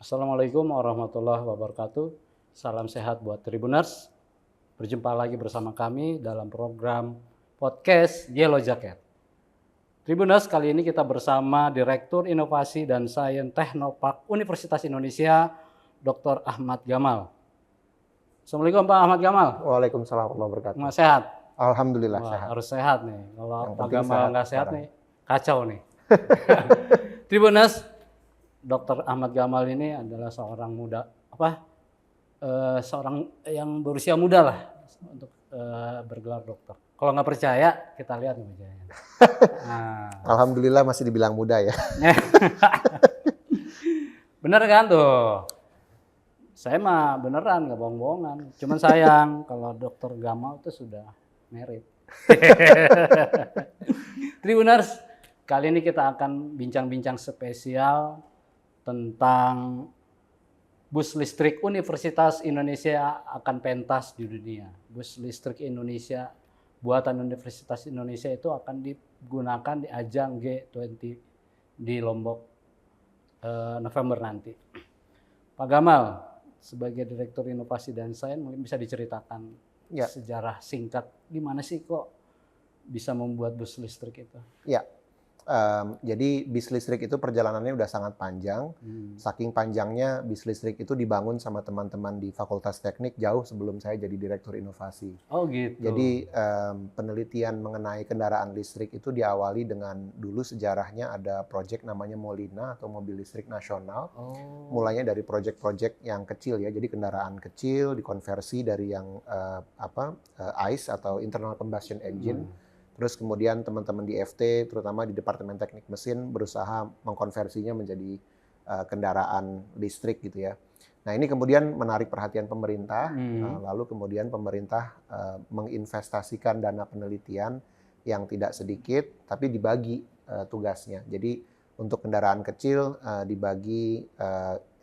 Assalamualaikum warahmatullahi wabarakatuh. Salam sehat buat Tribuners. Berjumpa lagi bersama kami dalam program podcast Yellow Jacket. Tribuners, kali ini kita bersama Direktur Inovasi dan Sains Teknopark Universitas Indonesia, Dr. Ahmad Gamal. Assalamualaikum Pak Ahmad Gamal. Waalaikumsalam warahmatullahi wabarakatuh. Mas sehat? Alhamdulillah Wah, sehat. harus sehat nih. Kalau Yang Pak penting Gamal sehat nggak sehat sekarang. nih, kacau nih. Tribuners, Dr. Ahmad Gamal ini adalah seorang seorang yang berusia muda lah untuk bergelar dokter. Kalau nggak percaya, kita lihat nih wajahnya. Nah. Alhamdulillah masih dibilang muda ya. Bener kan tuh? Saya mah beneran, nggak bohong-bohongan. Cuman sayang kalau Dokter Gamal itu sudah married. Tribuners, kali ini kita akan bincang-bincang spesial tentang bus listrik Universitas Indonesia akan pentas di dunia. Bus listrik Indonesia buatan Universitas Indonesia itu akan digunakan di ajang G20 di Lombok November nanti. Pak Gamal, sebagai Direktur Inovasi dan Sains, mungkin bisa diceritakan sejarah singkat gimana sih kok bisa membuat bus listrik itu? Ya. Jadi bis listrik itu perjalanannya udah sangat panjang. Saking panjangnya bis listrik itu dibangun sama teman-teman di Fakultas Teknik jauh sebelum saya jadi Direktur Inovasi. Oh gitu. Jadi penelitian mengenai kendaraan listrik itu diawali dengan dulu sejarahnya ada proyek namanya Molina atau Mobil Listrik Nasional. Mulainya dari proyek-proyek yang kecil ya. Jadi kendaraan kecil dikonversi dari yang ICE atau Internal Combustion Engine. Terus kemudian teman-teman di FT, terutama di Departemen Teknik Mesin, berusaha mengkonversinya menjadi kendaraan listrik gitu ya. Nah ini kemudian menarik perhatian pemerintah, lalu kemudian pemerintah menginvestasikan dana penelitian yang tidak sedikit, tapi dibagi tugasnya. Jadi untuk kendaraan kecil dibagi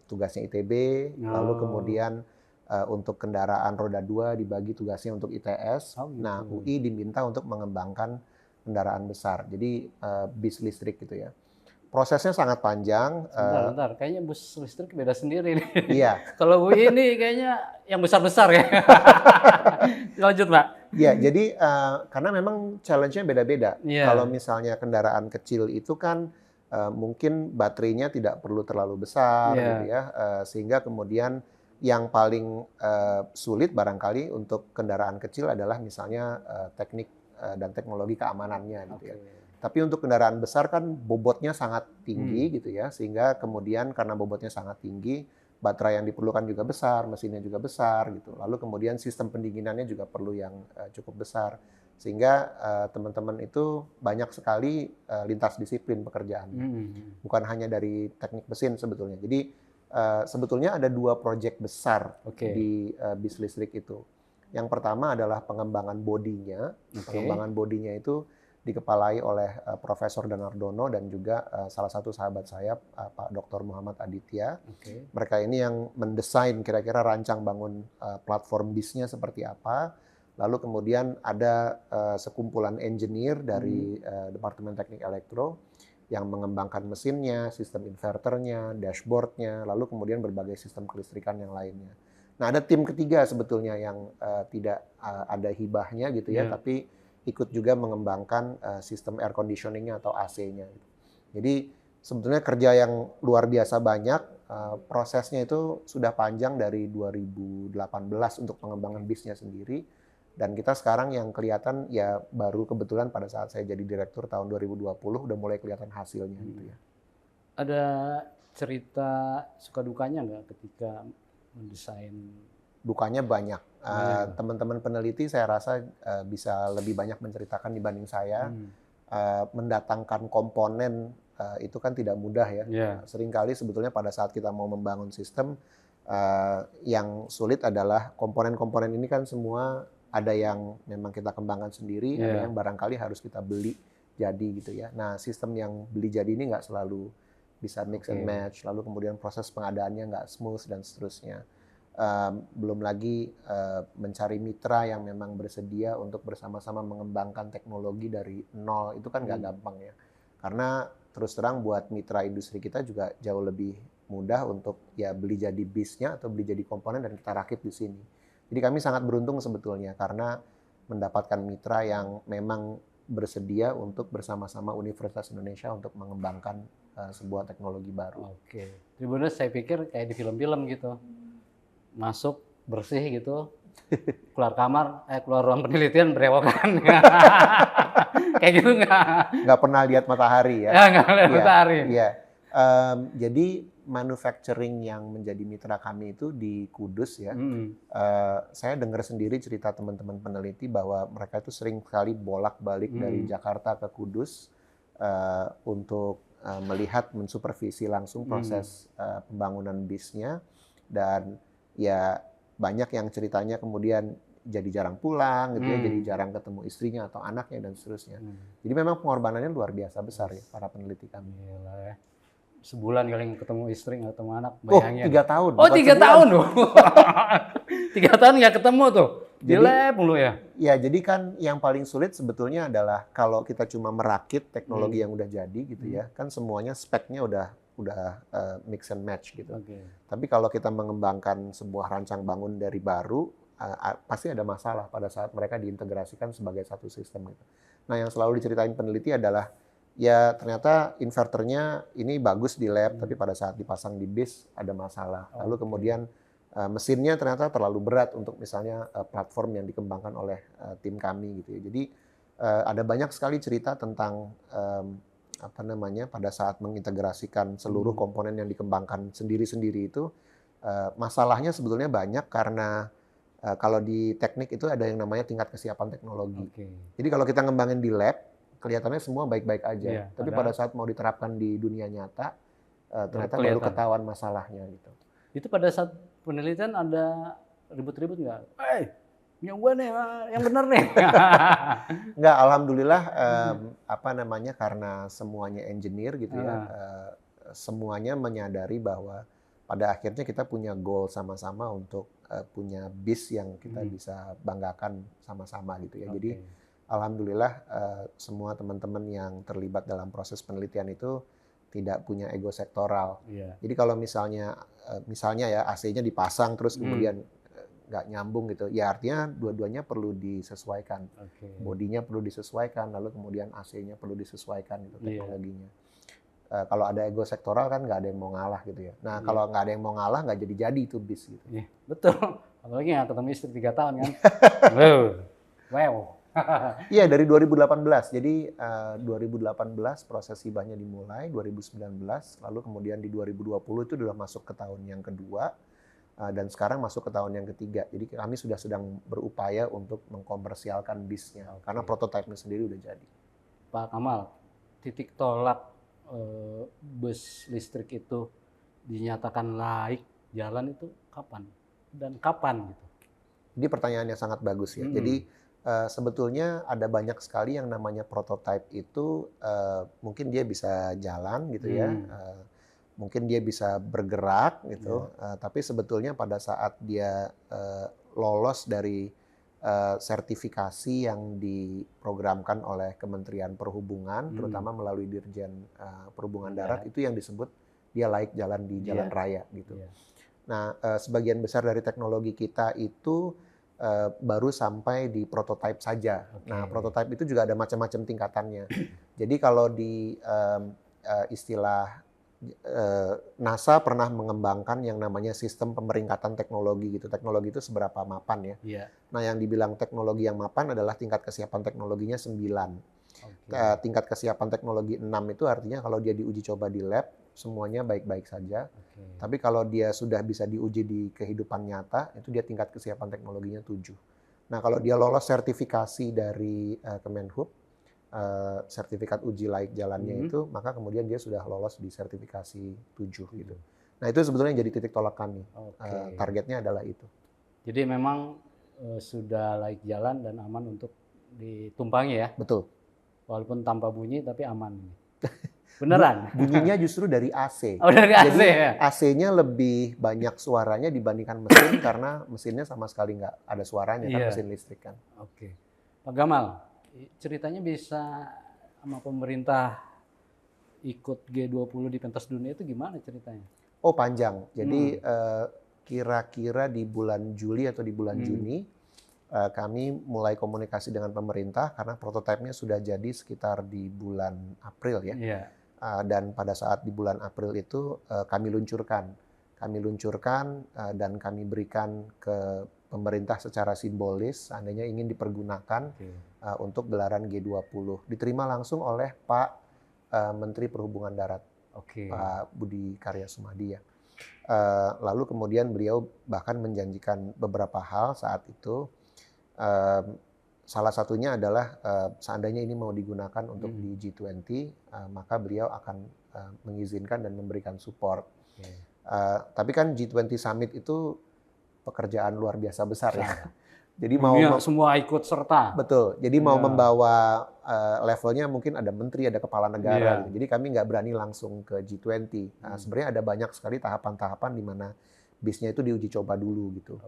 tugasnya ITB, lalu kemudian untuk kendaraan roda 2 dibagi tugasnya untuk ITS. Gitu. Nah, UI diminta untuk mengembangkan kendaraan besar. Jadi bis listrik gitu ya. Prosesnya sangat panjang. Bentar. Kayaknya bus listrik beda sendiri nih. Iya. Kalau UI ini kayaknya yang besar-besar ya. Lanjut, Pak. Ya, jadi karena memang challenge-nya beda-beda. Yeah. Kalau misalnya kendaraan kecil itu kan mungkin baterainya tidak perlu terlalu besar gitu ya. Sehingga kemudian yang paling sulit barangkali untuk kendaraan kecil adalah misalnya teknik dan teknologi keamanannya gitu ya. Tapi untuk kendaraan besar kan bobotnya sangat tinggi gitu ya, sehingga kemudian karena bobotnya sangat tinggi, baterai yang diperlukan juga besar, mesinnya juga besar gitu. Lalu kemudian sistem pendinginannya juga perlu yang cukup besar, sehingga teman-teman itu banyak sekali lintas disiplin pekerjaannya, bukan hanya dari teknik mesin sebetulnya. Jadi sebetulnya ada 2 proyek besar di bis listrik itu. Yang pertama adalah pengembangan bodinya. Pengembangan bodinya itu dikepalai oleh Profesor Danardono dan juga salah satu sahabat saya, Pak Dr. Muhammad Aditya. Mereka ini yang mendesain kira-kira rancang bangun platform bisnya seperti apa. Lalu kemudian ada sekumpulan engineer dari Departemen Teknik Elektro yang mengembangkan mesinnya, sistem inverternya, dashboardnya, lalu kemudian berbagai sistem kelistrikan yang lainnya. Nah, ada tim ketiga sebetulnya yang tidak ada hibahnya gitu ya, tapi ikut juga mengembangkan sistem air conditioning-nya atau AC-nya. Jadi sebetulnya kerja yang luar biasa banyak, prosesnya itu sudah panjang dari 2018 untuk pengembangan bisnya sendiri. Dan kita sekarang yang kelihatan ya baru kebetulan pada saat saya jadi direktur tahun 2020 udah mulai kelihatan hasilnya gitu ya. Ada cerita suka dukanya nggak ketika mendesain? Dukanya banyak. Teman-teman peneliti saya rasa bisa lebih banyak menceritakan dibanding saya. Mendatangkan komponen itu kan tidak mudah ya. Seringkali sebetulnya pada saat kita mau membangun sistem yang sulit adalah komponen-komponen ini kan semua ada yang memang kita kembangkan sendiri, ada yang barangkali harus kita beli jadi gitu ya. Nah, sistem yang beli jadi ini nggak selalu bisa mix and match, lalu kemudian proses pengadaannya nggak smooth dan seterusnya. Belum lagi mencari mitra yang memang bersedia untuk bersama-sama mengembangkan teknologi dari nol, itu kan nggak gampang ya. Karena terus terang buat mitra industri kita juga jauh lebih mudah untuk ya beli jadi bisnya atau beli jadi komponen dan kita rakit di sini. Jadi kami sangat beruntung sebetulnya karena mendapatkan mitra yang memang bersedia untuk bersama-sama Universitas Indonesia untuk mengembangkan sebuah teknologi baru. Oke. Tribuners saya pikir kayak di film-film gitu. Masuk bersih gitu, keluar kamar, keluar ruang penelitian berewokan. Kayak gitu nggak? Nggak pernah lihat matahari ya? Ya nggak lihat Iya, matahari. iya. Jadi manufacturing yang menjadi mitra kami itu di Kudus ya. Saya dengar sendiri cerita teman-teman peneliti bahwa mereka itu sering sekali bolak-balik dari Jakarta ke Kudus untuk melihat mensupervisi langsung proses pembangunan bisnya, dan ya banyak yang ceritanya kemudian jadi jarang pulang gitu ya, jadi jarang ketemu istrinya atau anaknya dan seterusnya. Jadi memang pengorbanannya luar biasa besar ya para peneliti kami. Gila ya. Sebulan kali nggak ketemu istri, nggak ketemu anak, Oh, bayangin. 3 tahun. Oh, bukan 3 sebulan. tahun loh. 3 tahun nggak ketemu tuh. Di Jadi- lab mulu ya. Ya, jadi kan yang paling sulit sebetulnya adalah kalau kita cuma merakit teknologi yang udah jadi gitu ya, kan semuanya speknya udah mix and match gitu. Oke. Tapi kalau kita mengembangkan sebuah rancang bangun dari baru, pasti ada masalah pada saat mereka diintegrasikan sebagai satu sistem gitu. Nah, yang selalu diceritain peneliti adalah ya ternyata inverternya ini bagus di lab, tapi pada saat dipasang di bis ada masalah. Lalu kemudian mesinnya ternyata terlalu berat untuk misalnya platform yang dikembangkan oleh tim kami gitu ya. Jadi ada banyak sekali cerita tentang pada saat mengintegrasikan seluruh komponen yang dikembangkan sendiri-sendiri itu masalahnya sebetulnya banyak karena kalau di teknik itu ada yang namanya tingkat kesiapan teknologi. Oke. Jadi kalau kita ngembangin di lab kelihatannya semua baik-baik aja, Iya, tapi padahal- pada saat mau diterapkan di dunia nyata ternyata baru kelihatan. ketahuan masalahnya gitu. Itu pada saat penelitian ada ribut-ribut nggak? Yang gue nih, yang bener nih. Enggak, alhamdulillah karena semuanya engineer gitu ya, semuanya menyadari bahwa pada akhirnya kita punya goal sama-sama untuk punya bis yang kita bisa banggakan sama-sama gitu ya. Jadi alhamdulillah semua teman-teman yang terlibat dalam proses penelitian itu tidak punya ego sektoral. Iya. Jadi kalau misalnya ya AC-nya dipasang terus kemudian nggak nyambung gitu, ya artinya dua-duanya perlu disesuaikan. Oke. Bodinya perlu disesuaikan, lalu kemudian AC-nya perlu disesuaikan gitu Iya. teknologinya. Kalau ada ego sektoral kan nggak ada yang mau ngalah gitu ya. Nah kalau nggak ada yang mau ngalah nggak jadi itu bis gitu. Iya, betul. Apalagi nggak ketemu istri 3 tahun kan. Wow. Iya dari 2018. Jadi 2018 proses hibahnya dimulai, 2019, lalu kemudian di 2020 itu sudah masuk ke tahun yang kedua, dan sekarang masuk ke tahun yang ketiga. Jadi kami sudah sedang berupaya untuk mengkomersialkan bisnya, karena prototipe-nya sendiri udah jadi. Pak Kamal, titik tolak bus listrik itu dinyatakan laik jalan itu kapan? Dan kapan gitu? Jadi pertanyaan yang sangat bagus ya. Jadi sebetulnya ada banyak sekali yang namanya prototipe itu mungkin dia bisa jalan gitu ya, mungkin dia bisa bergerak gitu, tapi sebetulnya pada saat dia lolos dari sertifikasi yang diprogramkan oleh Kementerian Perhubungan, terutama melalui Dirjen Perhubungan Darat, itu yang disebut dia layak jalan di jalan raya gitu. Nah, sebagian besar dari teknologi kita itu baru sampai di prototipe saja. Nah, prototipe itu juga ada macam-macam tingkatannya. Jadi kalau di istilah NASA pernah mengembangkan yang namanya sistem pemeringkatan teknologi gitu. Teknologi itu seberapa mapan ya. Nah, yang dibilang teknologi yang mapan adalah tingkat kesiapan teknologinya 9. Tingkat kesiapan teknologi 6 itu artinya kalau dia diuji coba di lab, semuanya baik-baik saja. Tapi kalau dia sudah bisa diuji di kehidupan nyata, itu dia tingkat kesiapan teknologinya 7. Nah, kalau dia lolos sertifikasi dari Kemenhub, sertifikat uji layak jalannya itu, maka kemudian dia sudah lolos di sertifikasi 7 gitu. Nah, itu sebetulnya yang jadi titik tolak kami. Targetnya adalah itu. Jadi memang sudah layak jalan dan aman untuk ditumpangi ya? Betul. Walaupun tanpa bunyi tapi aman. Beneran? Bunyinya justru dari AC. Oh, dari AC Jadi ya? AC-nya lebih banyak suaranya dibandingkan mesin karena mesinnya sama sekali nggak ada suaranya kan, mesin listrik kan. Oke. Pak Gamal, ceritanya bisa sama pemerintah ikut G20 di pentas dunia itu gimana ceritanya? Oh, panjang. Jadi kira-kira di bulan Juli atau di bulan Juni kami mulai komunikasi dengan pemerintah karena prototipenya sudah jadi sekitar di bulan April ya. Iya. Dan pada saat di bulan April itu kami luncurkan. Dan kami berikan ke pemerintah secara simbolis seandainya ingin dipergunakan untuk gelaran G20. Diterima langsung oleh Pak Menteri Perhubungan Darat, Pak Budi Karya Sumadi ya. Lalu kemudian beliau bahkan menjanjikan beberapa hal saat itu. Salah satunya adalah seandainya ini mau digunakan untuk di G20, maka beliau akan mengizinkan dan memberikan support. Tapi kan G20 Summit itu pekerjaan luar biasa besar ya. Jadi semua ikut serta. Betul. Jadi mau membawa levelnya mungkin ada menteri, ada kepala negara. Gitu. Jadi kami nggak berani langsung ke G20. Nah, sebenarnya ada banyak sekali tahapan-tahapan di mana bisnya itu diuji coba dulu gitu.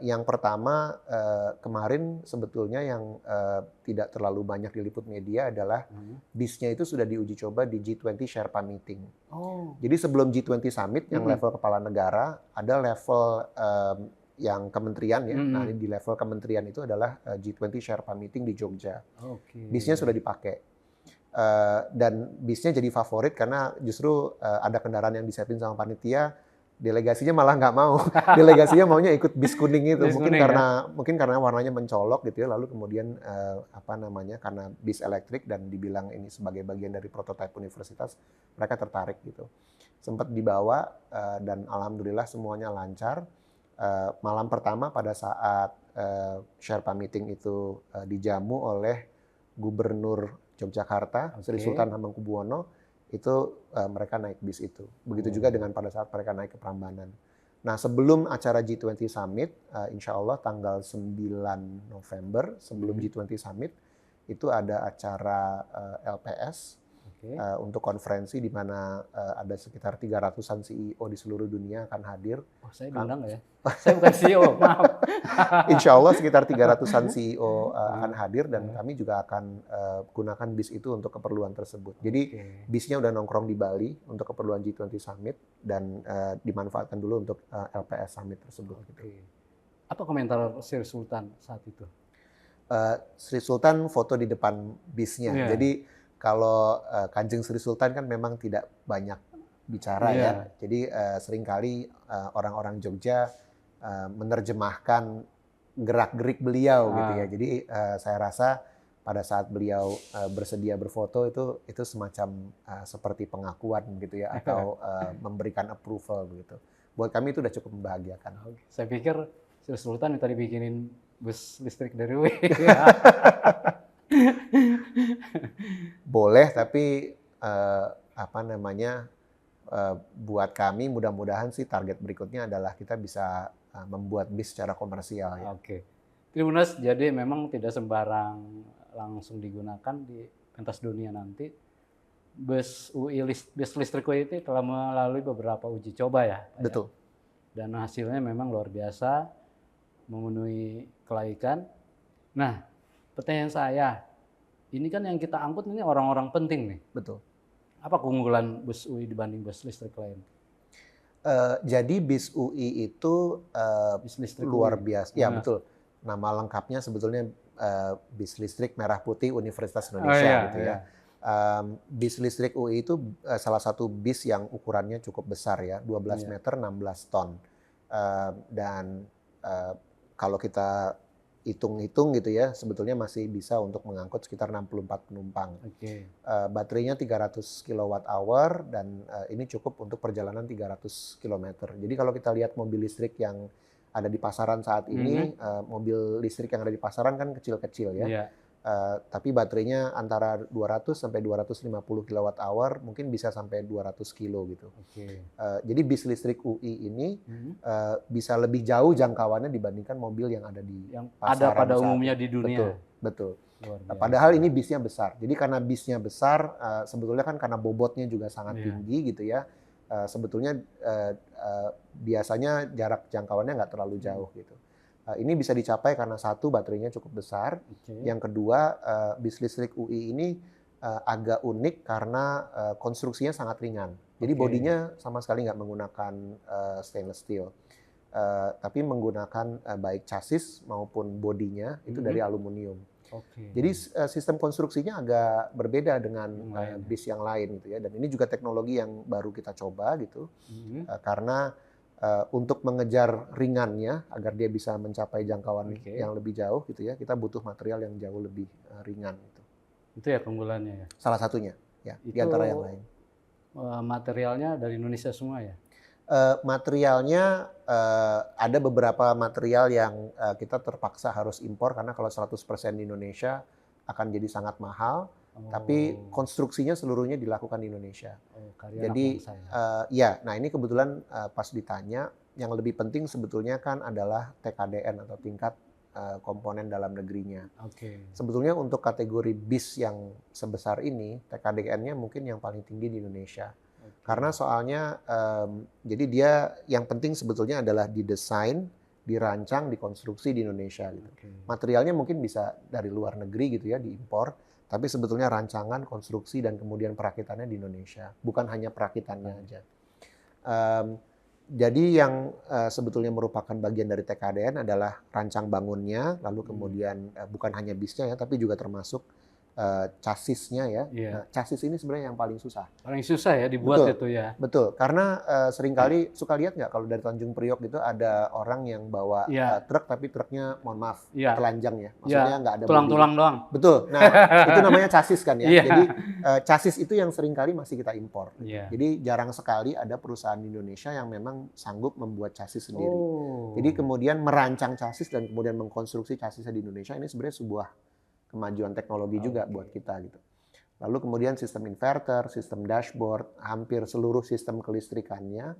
Yang pertama kemarin sebetulnya yang tidak terlalu banyak diliput media adalah bisnya itu sudah diuji coba di G20 Sherpa Meeting. Jadi sebelum G20 Summit yang level kepala negara ada level yang kementerian ya. Nah, ini di level kementerian itu adalah G20 Sherpa Meeting di Jogja. Bisnya sudah dipakai. Dan bisnya jadi favorit karena justru ada kendaraan yang disiapin sama panitia, delegasinya malah nggak mau. Delegasinya maunya ikut bis kuning itu. Mungkin karena warnanya mencolok gitu ya. Lalu kemudian karena bis elektrik dan dibilang ini sebagai bagian dari prototipe universitas, mereka tertarik gitu. Sempat dibawa dan alhamdulillah semuanya lancar. Malam pertama pada saat Sherpa Meeting itu dijamu oleh Gubernur Yogyakarta, Sri Sultan Hamengkubuwono, itu mereka naik bis itu. Begitu juga dengan pada saat mereka naik ke Prambanan. Nah, sebelum acara G20 Summit, insya Allah tanggal 9 November, sebelum G20 Summit, itu ada acara LPS untuk konferensi di mana ada sekitar 300-an CEO di seluruh dunia akan hadir. Saya diundang nggak ya? Saya bukan CEO, maaf. Insya Allah sekitar 300-an CEO akan hadir dan kami juga akan gunakan bis itu untuk keperluan tersebut. Jadi bisnya udah nongkrong di Bali untuk keperluan G20 Summit dan dimanfaatkan dulu untuk LPS Summit tersebut. Apa komentar Sri Sultan saat itu? Sri Sultan foto di depan bisnya. Jadi kalau Kanjeng Sri Sultan kan memang tidak banyak bicara ya. Jadi seringkali orang-orang Jogja menerjemahkan gerak-gerik beliau gitu ya. Jadi saya rasa pada saat beliau bersedia berfoto itu semacam seperti pengakuan gitu ya atau memberikan approval begitu. Buat kami itu udah cukup membahagiakan. Saya pikir Sri Sultan minta dibikinin bus listrik dari UI. Boleh, tapi buat kami mudah-mudahan sih target berikutnya adalah kita bisa membuat bis secara komersial. Ya. Tribuners, jadi memang tidak sembarang langsung digunakan di pentas dunia nanti. Bus listrik UI itu telah melalui beberapa uji coba ya. Betul. Dan hasilnya memang luar biasa, memenuhi kelaikan. Nah, pertanyaan saya, ini kan yang kita angkut ini orang-orang penting nih. Betul. Apa keunggulan bus UI dibanding bus listrik lain? Jadi bis UI itu bis listrik luar UI. biasa. Ya betul. Nama lengkapnya sebetulnya bis listrik merah putih Universitas Indonesia gitu ya. Bis listrik UI itu salah satu bis yang ukurannya cukup besar ya, 12 meter 16 ton. Dan kalau kita hitung-hitung gitu ya, sebetulnya masih bisa untuk mengangkut sekitar 64 penumpang. Baterainya 300 kWh dan ini cukup untuk perjalanan 300 km. Jadi kalau kita lihat mobil listrik yang ada di pasaran saat ini, mobil listrik yang ada di pasaran kan kecil-kecil ya. Tapi baterainya antara 200 sampai 250 kWh, mungkin bisa sampai 200 kilo gitu. Jadi bis listrik UI ini bisa lebih jauh jangkauannya dibandingkan mobil yang ada di pasaran pada umumnya di dunia. Betul. Padahal ini bisnya besar. Jadi karena bisnya besar, sebetulnya kan karena bobotnya juga sangat tinggi gitu ya. Sebetulnya biasanya jarak jangkauannya nggak terlalu jauh gitu. Ini bisa dicapai karena satu, baterainya cukup besar. Yang kedua, bis listrik UI ini agak unik karena konstruksinya sangat ringan. Jadi Oke. bodinya sama sekali nggak menggunakan stainless steel, tapi menggunakan baik chassis maupun bodinya itu dari aluminium. Oke. Jadi sistem konstruksinya agak berbeda dengan Yang lain, ya. bis yang lain gitu ya. Dan ini juga teknologi yang baru kita coba gitu, karena untuk mengejar ringannya agar dia bisa mencapai jangkauan Oke. yang lebih jauh gitu ya, kita butuh material yang jauh lebih ringan gitu. Itu ya keunggulannya ya. Salah satunya ya, di Itu antara yang lain. materialnya dari Indonesia semua ya. Materialnya ada beberapa material yang kita terpaksa harus impor karena kalau 100% di Indonesia akan jadi sangat mahal, tapi konstruksinya seluruhnya dilakukan di Indonesia. Karya anak Jadi bangsa ya. ya, nah ini kebetulan pas ditanya, yang lebih penting sebetulnya kan adalah TKDN atau tingkat komponen dalam negerinya. Oke. Sebetulnya untuk kategori bis yang sebesar ini, TKDN-nya mungkin yang paling tinggi di Indonesia. Karena soalnya, jadi dia yang penting sebetulnya adalah didesain, dirancang, dikonstruksi di Indonesia gitu. Materialnya mungkin bisa dari luar negeri gitu ya, diimpor, tapi sebetulnya rancangan, konstruksi, dan kemudian perakitannya di Indonesia. Bukan hanya perakitannya aja. Jadi yang sebetulnya merupakan bagian dari TKDN adalah rancang bangunnya, lalu kemudian bukan hanya bisnya ya, tapi juga termasuk chassisnya ya. Nah, chassis ini sebenarnya yang paling susah. Paling susah ya dibuat itu ya. Betul, karena seringkali suka lihat nggak kalau dari Tanjung Priok gitu ada orang yang bawa truk tapi truknya mohon maaf telanjang ya, maksudnya nggak ada tulang-tulang doang. Betul, nah itu namanya chassis kan ya. Jadi chassis itu yang seringkali masih kita impor. Jadi jarang sekali ada perusahaan di Indonesia yang memang sanggup membuat chassis sendiri. Jadi kemudian merancang chassis dan kemudian mengkonstruksi chassisnya di Indonesia ini sebenarnya sebuah kemajuan teknologi juga buat kita gitu. Lalu kemudian sistem inverter, sistem dashboard, hampir seluruh sistem kelistrikannya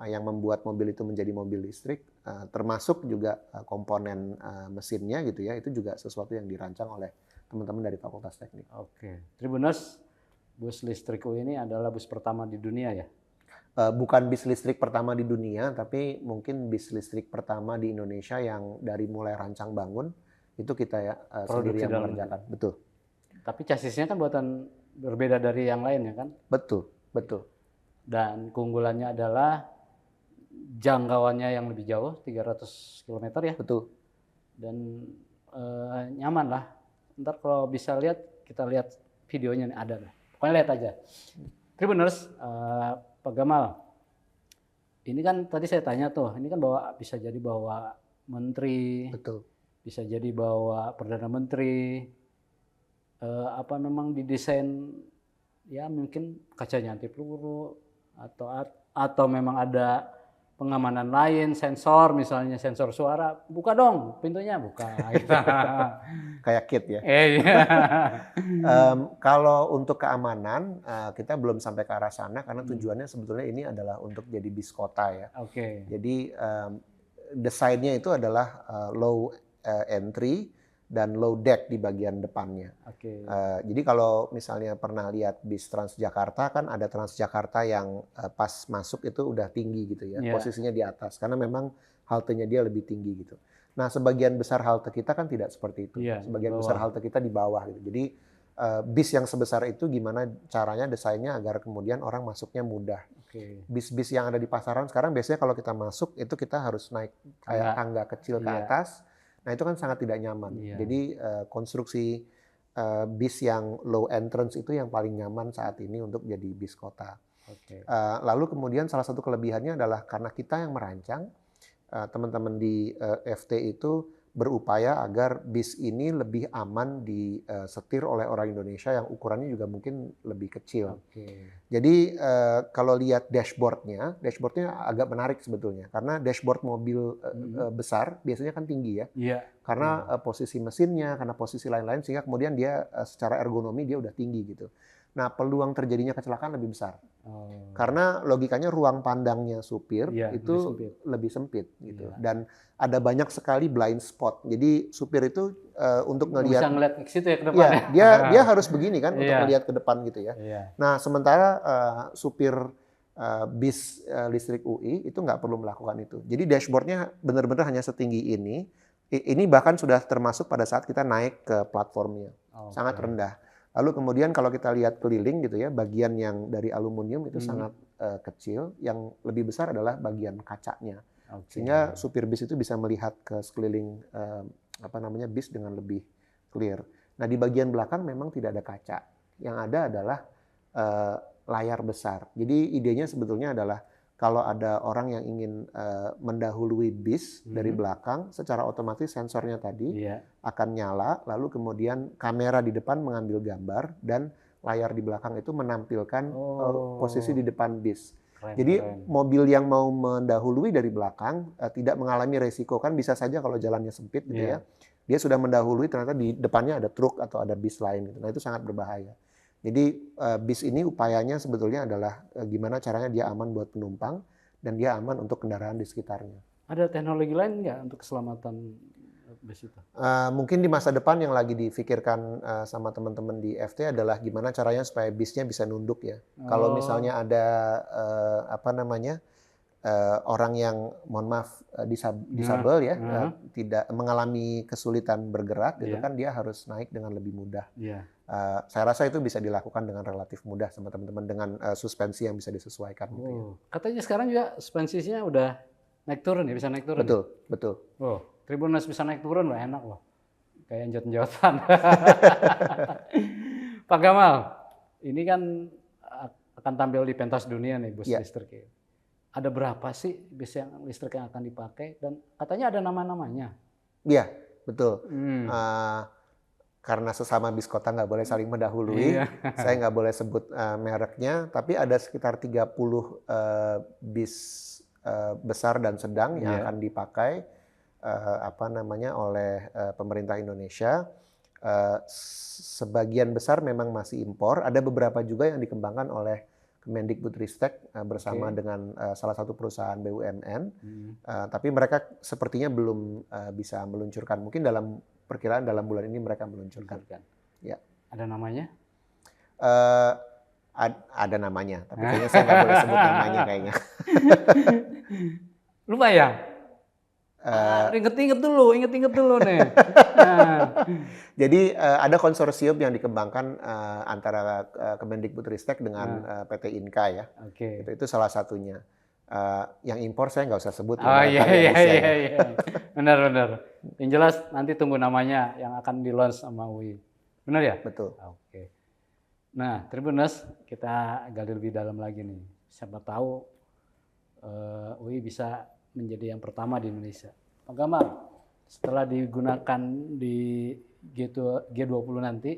yang membuat mobil itu menjadi mobil listrik, termasuk juga komponen mesinnya gitu ya, itu juga sesuatu yang dirancang oleh teman-teman dari Fakultas Teknik. Oke, Tribuners, bus listrik UI ini adalah bus pertama di dunia ya? Bukan bis listrik pertama di dunia, tapi mungkin bis listrik pertama di Indonesia yang dari mulai rancang bangun, itu kita ya sendiri yang mengerjakan. Betul. Tapi chassisnya kan buatan berbeda dari yang lain ya kan? Betul, betul. Dan keunggulannya adalah jangkauannya yang lebih jauh, 300 km ya? Betul. Dan nyaman lah. Ntar kalau bisa lihat, kita lihat videonya nih, ada nih. Pokoknya lihat aja. Tribuners, Pak Gamal, ini kan tadi saya tanya tuh, ini kan bisa jadi bawa menteri, betul, bisa jadi bawa perdana menteri, apa memang didesain ya mungkin kacanya anti peluru atau memang ada pengamanan lain, sensor misalnya sensor suara, buka dong pintunya, buka. Kayak kit ya. Kalau untuk keamanan kita belum sampai ke arah sana karena tujuannya sebetulnya ini adalah untuk jadi bis kota ya. Jadi desainnya itu adalah low entry dan low deck di bagian depannya. Jadi kalau misalnya pernah lihat bis Transjakarta kan ada Transjakarta yang pas masuk itu udah tinggi gitu ya, posisinya di atas karena memang haltenya dia lebih tinggi gitu. Nah sebagian besar halte kita kan tidak seperti itu, sebagian besar halte kita di bawah gitu. Jadi bis yang sebesar itu gimana caranya desainnya agar kemudian orang masuknya mudah. Bis-bis yang ada di pasaran sekarang biasanya kalau kita masuk itu kita harus naik kayak tangga kecil ke atas. Nah itu kan sangat tidak nyaman. Jadi konstruksi bis yang low entrance itu yang paling nyaman saat ini untuk jadi bis kota. Lalu kemudian salah satu kelebihannya adalah karena kita yang merancang, teman-teman di FT itu berupaya agar bis ini lebih aman disetir oleh orang Indonesia yang ukurannya juga mungkin lebih kecil. Jadi kalau lihat dashboardnya agak menarik sebetulnya karena dashboard mobil besar biasanya kan tinggi ya. Karena posisi mesinnya, karena posisi lain-lain sehingga kemudian dia secara ergonomi dia udah tinggi gitu. Nah peluang terjadinya kecelakaan lebih besar. Karena logikanya ruang pandangnya supir itu lebih sempit gitu. Dan ada banyak sekali blind spot. Jadi supir itu untuk ngelihat bisa ngeliat ke situ ya ke depan. Dia harus begini kan untuk melihat ke depan gitu ya. Nah, sementara supir bis listrik UI itu nggak perlu melakukan itu. Jadi dashboardnya benar-benar hanya setinggi ini. Ini bahkan sudah termasuk pada saat kita naik ke platformnya. Sangat rendah. Lalu kemudian kalau kita lihat keliling gitu ya, bagian yang dari aluminium itu sangat kecil, yang lebih besar adalah bagian kacanya. Oke. Sehingga supir bis itu bisa melihat ke sekeliling bis dengan lebih clear. Nah, di bagian belakang memang tidak ada kaca. Yang ada adalah layar besar. Jadi idenya sebetulnya adalah kalau ada orang yang ingin mendahului bis dari belakang, secara otomatis sensornya tadi akan nyala, lalu kemudian kamera di depan mengambil gambar, dan layar di belakang itu menampilkan posisi di depan bis. Jadi mobil yang mau mendahului dari belakang tidak mengalami resiko, kan bisa saja kalau jalannya sempit gitu ya, dia sudah mendahului ternyata di depannya ada truk atau ada bis lain gitu. Nah, itu sangat berbahaya. Jadi bis ini upayanya sebetulnya adalah gimana caranya dia aman buat penumpang dan dia aman untuk kendaraan di sekitarnya. Ada teknologi lain nggak untuk keselamatan bis itu? Mungkin di masa depan yang lagi difikirkan sama teman-teman di FT adalah gimana caranya supaya bisnya bisa nunduk ya. Kalau misalnya ada orang yang mohon maaf disabel ya, tidak mengalami kesulitan bergerak gitu kan, dia harus naik dengan lebih mudah. Saya rasa itu bisa dilakukan dengan relatif mudah sama teman-teman dengan suspensi yang bisa disesuaikan. Gitu ya. Katanya sekarang juga suspensinya udah naik turun ya, bisa naik turun. Betul, betul. Tribuners bisa naik turun, wah enak loh. Kayak njot-njotan. Pak Gamal, ini kan akan tampil di pentas dunia nih bus listrik. Ada berapa sih bis yang listrik yang akan dipakai, dan katanya ada nama-namanya? Iya, betul. Karena sesama bis kota nggak boleh saling mendahului, saya nggak boleh sebut mereknya, tapi ada sekitar 30 bis besar dan sedang yang akan dipakai oleh pemerintah Indonesia. Sebagian besar memang masih impor, ada beberapa juga yang dikembangkan oleh Kemendikbudristek bersama dengan salah satu perusahaan BUMN, tapi mereka sepertinya belum bisa meluncurkan. Mungkin dalam perkiraan dalam bulan ini mereka meluncurkan. Ya. Ada namanya? Ada namanya, tapi kayaknya saya nggak boleh sebut namanya kayaknya. Lupa ya? Inget-inget dulu nih. Jadi ada konsorsium yang dikembangkan antara Kemendikbudristek dengan PT Inka ya. Itu salah satunya. Yang impor saya nggak usah sebut. Iya. Benar. Yang jelas nanti tunggu namanya yang akan di-launch sama UI. Benar ya? Betul. Oke. Nah, Tribuners, kita gali lebih dalam lagi nih. Siapa tahu UI bisa menjadi yang pertama di Indonesia. Pak Gamal, setelah digunakan di G20 nanti,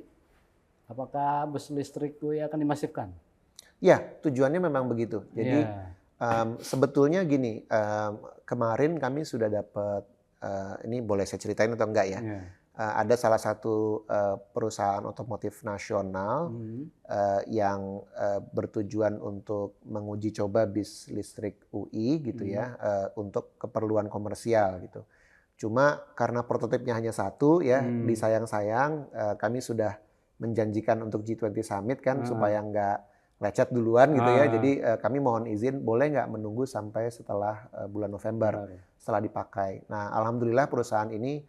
apakah bus listrik UI akan dimasifkan? Ya, tujuannya memang begitu. Jadi sebetulnya gini, kemarin kami sudah dapat, ini boleh saya ceritain atau enggak ya? Ada salah satu perusahaan otomotif nasional yang bertujuan untuk menguji coba bis listrik UI gitu ya, untuk keperluan komersial gitu. Cuma karena prototipnya hanya satu ya, disayang-sayang kami sudah menjanjikan untuk G20 Summit kan supaya nggak lecet duluan gitu ya. Jadi kami mohon izin boleh nggak menunggu sampai setelah bulan November setelah dipakai. Nah, alhamdulillah perusahaan ini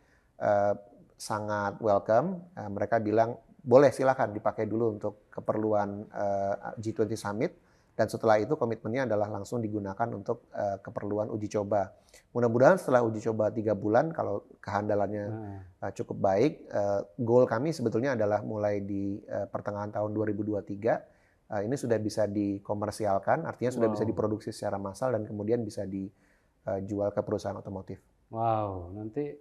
sangat welcome. Mereka bilang boleh silakan dipakai dulu untuk keperluan G20 Summit, dan setelah itu komitmennya adalah langsung digunakan untuk keperluan uji coba. Mudah-mudahan setelah uji coba 3 bulan kalau kehandalannya cukup baik, goal kami sebetulnya adalah mulai di pertengahan tahun 2023 ini sudah bisa dikomersialkan, artinya sudah bisa diproduksi secara massal dan kemudian bisa dijual ke perusahaan otomotif. Wow, nanti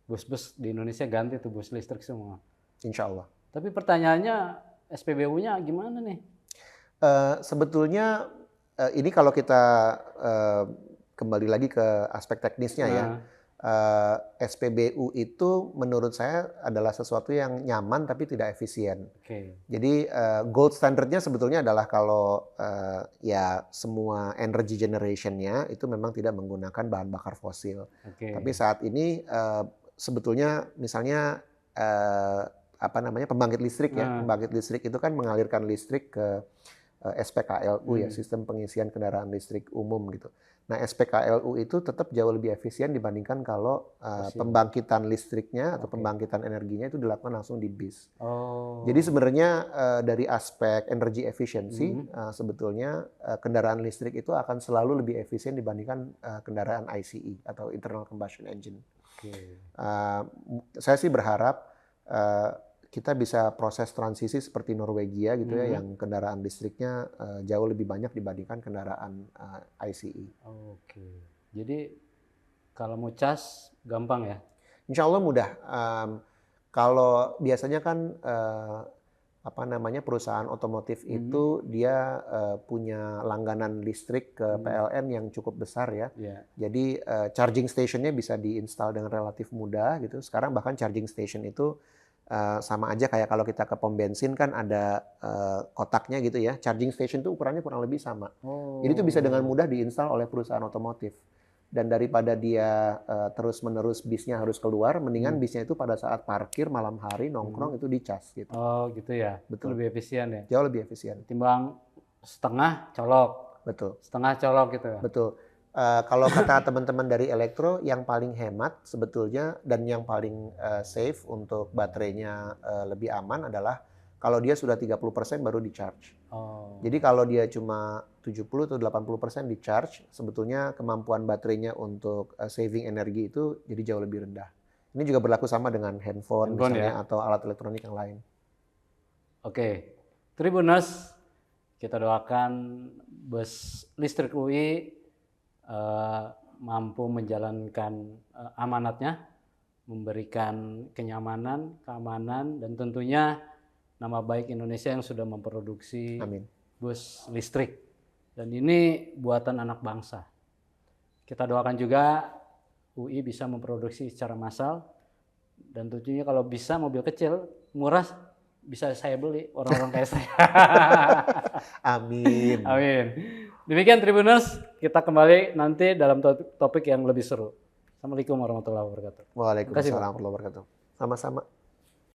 bus-bus di Indonesia ganti tuh bus listrik semua. Insya Allah. Tapi pertanyaannya SPBU-nya gimana nih? Sebetulnya ini kalau kita kembali lagi ke aspek teknisnya ya, SPBU itu menurut saya adalah sesuatu yang nyaman tapi tidak efisien. Jadi gold standardnya sebetulnya adalah kalau ya semua energy generation-nya itu memang tidak menggunakan bahan bakar fosil. Tapi saat ini sebetulnya misalnya pembangkit listrik ya, pembangkit listrik itu kan mengalirkan listrik ke SPKLU ya, sistem pengisian kendaraan listrik umum gitu. Nah, SPKLU itu tetap jauh lebih efisien dibandingkan kalau pembangkitan listriknya atau pembangkitan energinya itu dilakukan langsung di bis. Jadi sebenarnya dari aspek energy efficiency sebetulnya kendaraan listrik itu akan selalu lebih efisien dibandingkan kendaraan ICE atau internal combustion engine. Saya sih berharap kita bisa proses transisi seperti Norwegia gitu ya, yang kendaraan listriknya jauh lebih banyak dibandingkan kendaraan ICE. Jadi kalau mau cas gampang ya? Insya Allah mudah. Kalau biasanya kan perusahaan otomotif itu dia punya langganan listrik ke PLN yang cukup besar ya. Jadi charging stationnya bisa diinstal dengan relatif mudah gitu. Sekarang bahkan charging station itu sama aja kayak kalau kita ke pom bensin kan ada kotaknya gitu ya. Charging station itu ukurannya kurang lebih sama. Jadi itu bisa dengan mudah diinstal oleh perusahaan otomotif. Dan daripada dia terus-menerus bisnya harus keluar, mendingan bisnya itu pada saat parkir malam hari nongkrong itu dicas gitu. Gitu ya. Betul. Lebih efisien ya. Jauh lebih efisien. Timbang setengah colok. Betul. Setengah colok gitu ya. Betul. Kalau kata teman-teman dari elektro, yang paling hemat sebetulnya dan yang paling safe untuk baterainya lebih aman adalah kalau dia sudah 30% baru di-charge. Jadi kalau dia cuma 70 atau 80% di-charge, sebetulnya kemampuan baterainya untuk saving energi itu jadi jauh lebih rendah. Ini juga berlaku sama dengan handphone misalnya atau alat elektronik yang lain. Tribuners, kita doakan bus listrik UI mampu menjalankan amanatnya, memberikan kenyamanan, keamanan, dan tentunya nama baik Indonesia yang sudah memproduksi bus listrik. Dan ini buatan anak bangsa. Kita doakan juga UI bisa memproduksi secara massal, dan tentunya kalau bisa mobil kecil, murah, bisa saya beli, orang-orang kayak saya. Amin. Amin. Demikian Tribuners, kita kembali nanti dalam topik yang lebih seru. Assalamualaikum warahmatullahi wabarakatuh. Waalaikumsalam warahmatullahi wabarakatuh. Sama-sama.